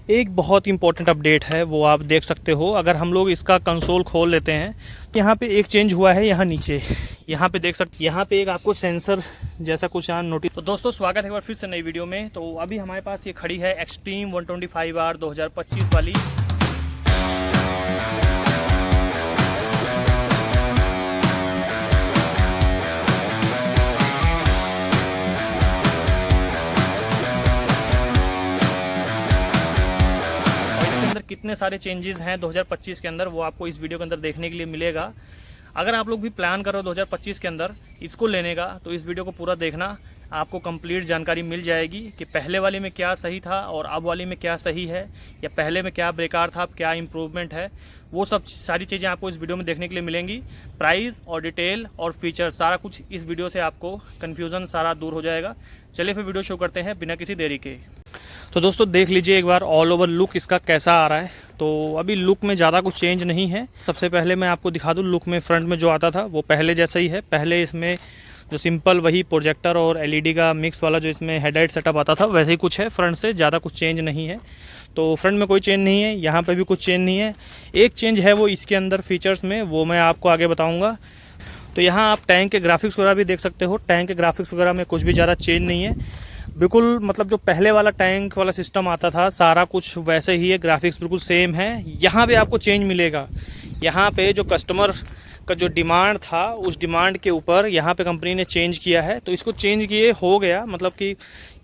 एक बहुत important update है, वो आप देख सकते हो। अगर हम लोग इसका कंसोल खोल लेते हैं तो यहाँ पे एक चेंज हुआ है। यहाँ नीचे यहाँ पे देख सकते, यहाँ पे एक आपको सेंसर जैसा कुछ यहाँ नोटिस। तो दोस्तों स्वागत है एक बार फिर से नई वीडियो में। तो अभी हमारे पास ये खड़ी है एक्सट्रीम 125R 2025 वाली। कितने सारे चेंजेस हैं 2025 के अंदर, वो आपको इस वीडियो के अंदर देखने के लिए मिलेगा। अगर आप लोग भी प्लान करो 2025 के अंदर इसको लेने का, तो इस वीडियो को पूरा देखना, आपको कंप्लीट जानकारी मिल जाएगी कि पहले वाले में क्या सही था और अब वाली में क्या सही है, या पहले में क्या बेकार था, अब क्या इम्प्रूवमेंट है। वो सब सारी चीज़ें आपको इस वीडियो में देखने के लिए मिलेंगी। प्राइस और डिटेल और फीचर सारा कुछ इस वीडियो से आपको कन्फ्यूज़न सारा दूर हो जाएगा। चलिए फिर वीडियो शुरू करते हैं बिना किसी देरी के। तो दोस्तों देख लीजिए एक बार ऑल ओवर लुक इसका कैसा आ रहा है। तो अभी लुक में ज़्यादा कुछ चेंज नहीं है। सबसे पहले मैं आपको दिखा दूँ, लुक में फ्रंट में जो आता था वो पहले जैसा ही है। पहले इसमें जो सिंपल वही प्रोजेक्टर और एलईडी का मिक्स वाला जो इसमें हेडलाइट सेटअप आता था वैसे ही कुछ है। फ्रंट से ज़्यादा कुछ चेंज नहीं है। तो फ्रंट में कोई चेंज नहीं है, यहाँ पर भी कुछ चेंज नहीं है। एक चेंज है वो इसके अंदर फीचर्स में, वो मैं आपको आगे बताऊँगा। तो यहाँ आप टैंक के ग्राफिक्स वगैरह भी देख सकते हो। टैंक के ग्राफिक्स वगैरह में कुछ भी ज़्यादा चेंज नहीं है। बिल्कुल मतलब जो पहले वाला टैंक वाला सिस्टम आता था सारा कुछ वैसे ही है। ग्राफिक्स बिल्कुल सेम है। यहाँ पे आपको चेंज मिलेगा। यहाँ पे जो कस्टमर का जो डिमांड था उस डिमांड के ऊपर यहाँ पे कंपनी ने चेंज किया है। तो इसको चेंज किए हो गया, मतलब कि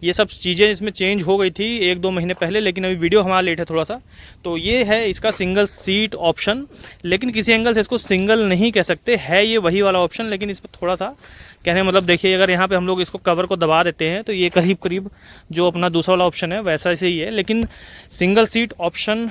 ये सब चीज़ें इसमें चेंज हो गई थी 1-2 महीने पहले, लेकिन अभी वीडियो हमारा लेट है थोड़ा सा। तो ये है इसका सिंगल सीट ऑप्शन, लेकिन किसी एंगल से इसको सिंगल नहीं कह सकते, है ये वही वाला ऑप्शन, लेकिन इस पर थोड़ा सा कहने मतलब देखिए, अगर यहाँ पे हम लोग इसको कवर को दबा देते हैं तो ये करीब करीब जो अपना दूसरा वाला ऑप्शन है वैसा ही है। लेकिन सिंगल सीट ऑप्शन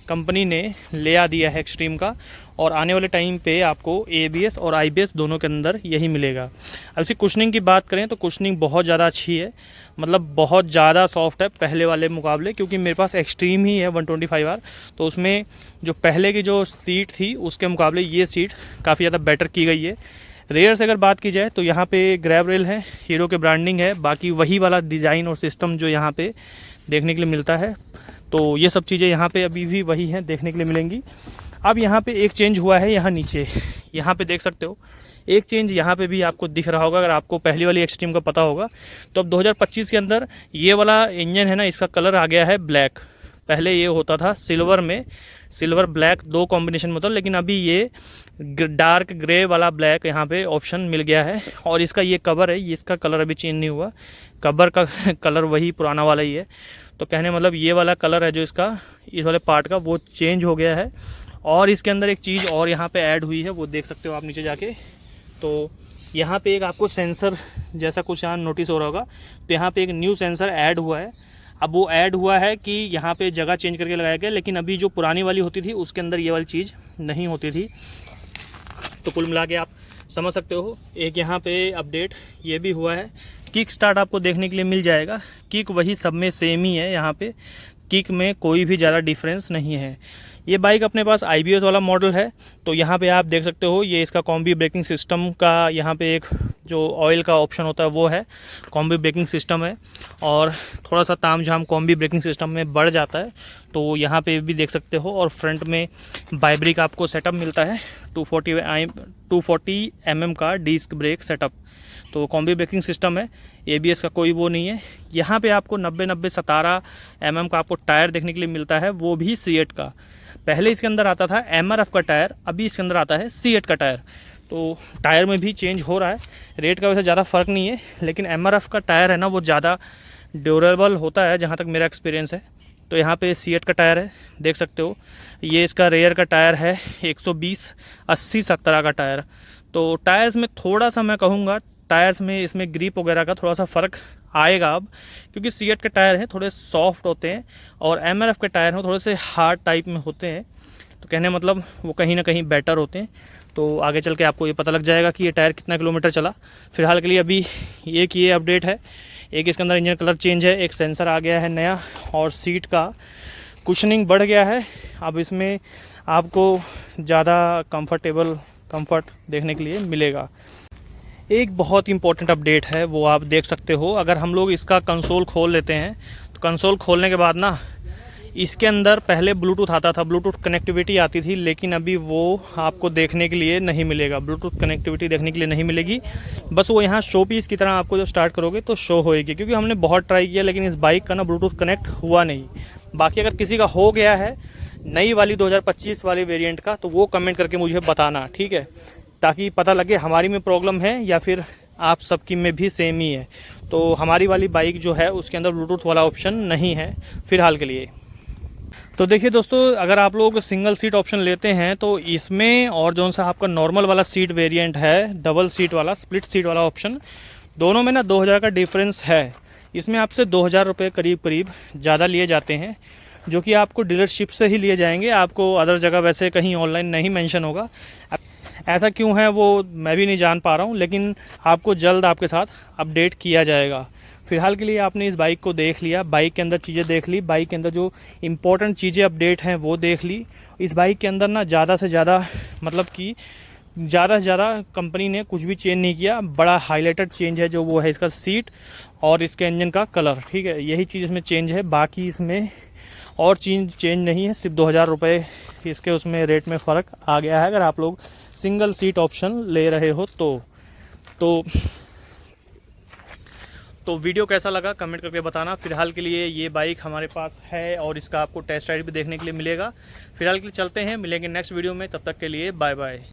कंपनी ने ले आ दिया है एक्सट्रीम का, और आने वाले टाइम पे आपको ABS और IBS दोनों के अंदर यही मिलेगा। अब इसकी कुशनिंग की बात करें तो कुशनिंग बहुत ज़्यादा अच्छी है, मतलब बहुत ज़्यादा सॉफ्ट है पहले वाले मुकाबले। क्योंकि मेरे पास एक्सट्रीम ही है 125R, तो उसमें जो पहले की जो सीट थी उसके मुकाबले ये सीट काफ़ी ज़्यादा बेटर की गई है। रेयर से अगर बात की जाए तो यहाँ पे ग्रैब रेल है, हीरो के ब्रांडिंग है, बाकी वही वाला डिज़ाइन और सिस्टम जो यहाँ पे देखने के लिए मिलता है। तो ये सब चीज़ें यहाँ पे अभी भी वही हैं, देखने के लिए मिलेंगी। अब यहाँ पे एक चेंज हुआ है। यहाँ नीचे यहाँ पे देख सकते हो एक चेंज यहाँ पे भी आपको दिख रहा होगा। अगर आपको पहली वाली एक्सट्रीम का पता होगा तो अब 2025 के अंदर ये वाला इंजन है ना, इसका कलर आ गया है ब्लैक। पहले ये होता था सिल्वर में, सिल्वर ब्लैक 2 कॉम्बिनेशन में होता, लेकिन अभी ये डार्क ग्रे वाला ब्लैक यहाँ पे ऑप्शन मिल गया है। और इसका ये कवर है, ये इसका कलर अभी चेंज नहीं हुआ, कवर का कलर वही पुराना वाला ही है। तो कहने मतलब ये वाला कलर है जो इसका इस वाले पार्ट का वो चेंज हो गया है। और इसके अंदर एक चीज़ और यहाँ पे ऐड हुई है, वो देख सकते हो आप नीचे जाके। तो यहाँ पे एक आपको सेंसर जैसा कुछ यहाँ नोटिस हो रहा होगा। तो यहाँ पे एक न्यू सेंसर ऐड हुआ है। अब वो ऐड हुआ है कि यहाँ पे जगह चेंज करके लगाया गया, लेकिन अभी जो पुरानी वाली होती थी उसके अंदर ये वाली चीज़ नहीं होती थी। तो कुल मिला के आप समझ सकते हो। एक यहाँ पे अपडेट ये भी हुआ है, किक स्टार्ट आपको देखने के लिए मिल जाएगा। किक वही सब में सेम ही है, यहाँ पे किक में कोई भी ज़्यादा डिफरेंस नहीं है। ये बाइक अपने पास IBS वाला मॉडल है। तो यहाँ पे आप देख सकते हो ये इसका कॉम्बी ब्रेकिंग सिस्टम का यहाँ पे एक जो ऑयल का ऑप्शन होता है वो है, कॉम्बी ब्रेकिंग सिस्टम है। और थोड़ा सा तामझाम कॉम्बी ब्रेकिंग सिस्टम में बढ़ जाता है, तो यहाँ पे भी देख सकते हो। और फ्रंट में बाइब्रिक आपको सेटअप मिलता है, 240 mm का डिस्क ब्रेक सेटअप। तो कॉम्बी ब्रेकिंग सिस्टम है, ABS का कोई वो नहीं है। यहाँ पे आपको 90-17 mm का आपको टायर देखने के लिए मिलता है, वो भी C8 का। पहले इसके अंदर आता था MRF का टायर, अभी इसके अंदर आता है C8 का टायर। तो टायर में भी चेंज हो रहा है। रेट का वैसे ज़्यादा फ़र्क नहीं है, लेकिन MRF का टायर है ना वो ज़्यादा ड्यूरेबल होता है जहाँ तक मेरा एक्सपीरियंस है। तो यहाँ पे C8 का टायर है, देख सकते हो। ये इसका रेयर का टायर है 120/80/17 का टायर। तो टायर्स में थोड़ा सा मैं कहूँगा, टायर्स में इसमें ग्रिप वगैरह का थोड़ा सा फ़र्क आएगा अब, क्योंकि C8 के टायर हैं थोड़े सॉफ्ट होते हैं और MRF के टायर हैं थोड़े से हार्ड टाइप में होते हैं। तो कहने मतलब वो कहीं ना कहीं बेटर होते हैं। तो आगे चल के आपको ये पता लग जाएगा कि ये टायर कितना किलोमीटर चला। फिलहाल के लिए अभी एक ये अपडेट है, एक इसके अंदर इंजन कलर चेंज है, एक सेंसर आ गया है नया, और सीट का कुशनिंग बढ़ गया है। अब इसमें आपको ज़्यादा कंफर्ट देखने के लिए मिलेगा। एक बहुत इंपॉर्टेंट अपडेट है, वो आप देख सकते हो। अगर हम लोग इसका कंसोल खोल लेते हैं तो कंसोल खोलने के बाद ना इसके अंदर पहले ब्लूटूथ आता था, ब्लूटूथ कनेक्टिविटी आती थी, लेकिन अभी वो आपको देखने के लिए नहीं मिलेगा, ब्लूटूथ कनेक्टिविटी देखने के लिए नहीं मिलेगी। बस वो यहाँ शो पीस की तरह आपको जब स्टार्ट करोगे तो शो होएगी, क्योंकि हमने बहुत ट्राई किया लेकिन इस बाइक का ना ब्लूटूथ कनेक्ट हुआ नहीं। बाकी अगर किसी का हो गया है नई वाली 2025 वाली वेरिएंट का, तो वो कमेंट करके मुझे बताना, ठीक है, ताकि पता लगे हमारी में प्रॉब्लम है या फिर आप सबकी में भी सेम ही है। तो हमारी वाली बाइक जो है उसके अंदर ब्लूटूथ वाला ऑप्शन नहीं है फ़िलहाल के लिए। तो देखिए दोस्तों, अगर आप लोग सिंगल सीट ऑप्शन लेते हैं तो इसमें और जो सा आपका नॉर्मल वाला सीट वेरिएंट है, डबल सीट वाला, स्प्लिट सीट वाला ऑप्शन, दोनों में ना 2000 का डिफरेंस है। इसमें आपसे 2000 रुपये करीब करीब ज़्यादा लिए जाते हैं, जो कि आपको डीलरशिप से ही लिए जाएंगे, आपको अदर जगह वैसे कहीं ऑनलाइन नहीं मेंशन होगा। ऐसा क्यों है वो मैं भी नहीं जान पा रहा हूँ, लेकिन आपको जल्द आपके साथ अपडेट किया जाएगा। फ़िलहाल के लिए आपने इस बाइक को देख लिया, बाइक के अंदर चीज़ें देख ली, बाइक के अंदर जो इम्पोर्टेंट चीज़ें अपडेट हैं वो देख ली। इस बाइक के अंदर ना ज़्यादा से ज़्यादा मतलब कि ज़्यादा से ज़्यादा कंपनी ने कुछ भी चेंज नहीं किया। बड़ा हाईलाइटेड चेंज है जो वो है इसका सीट और इसके इंजन का कलर, ठीक है, यही चीज़ इसमें चेंज है। बाकी इसमें और चीज़ चेंज नहीं है, सिर्फ 2000 रुपये इसके उसमें रेट में फ़र्क आ गया है अगर आप लोग सिंगल सीट ऑप्शन ले रहे हो तो वीडियो कैसा लगा कमेंट करके बताना। फ़िलहाल के लिए ये बाइक हमारे पास है और इसका आपको टेस्ट राइड भी देखने के लिए मिलेगा। फ़िलहाल के लिए चलते हैं, मिलेंगे नेक्स्ट वीडियो में, तब तक के लिए बाय बाय।